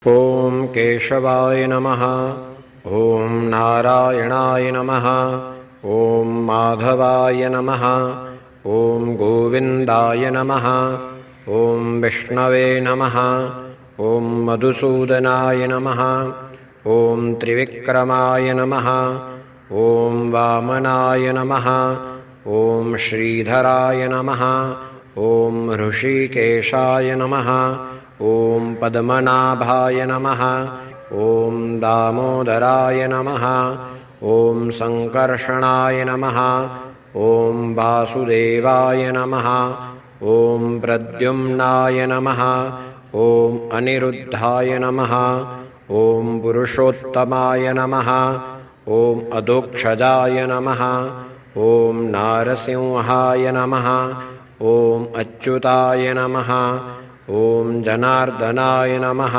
ॐ केशवाय नमः। ॐ नारायणाय नमः। ॐ माधवाय नमः। ॐ गोविन्दाय नमः। ॐ विष्णवे नमः। ॐ मधुसूदनाय नमः। ॐ त्रिविक्रमाय नमः। ॐ वामनाय नमः। ॐ श्रीधराय नमः। ॐ ऋषिकेशाय नमः। ॐ पद्मनाभाय नमः। ॐ दामोदराय नमः। ॐ सङ्कर्षणाय नमः। ॐ वासुदेवाय नमः। ॐ प्रद्युम्नाय नमः। ॐ अनिरुद्धाय नमः। ॐ पुरुषोत्तमाय नमः। ॐ अधोक्षजाय नमः। ॐ नारसिंहाय नमः। ॐ अच्युताय नमः। ॐ जनार्दनाय नमः।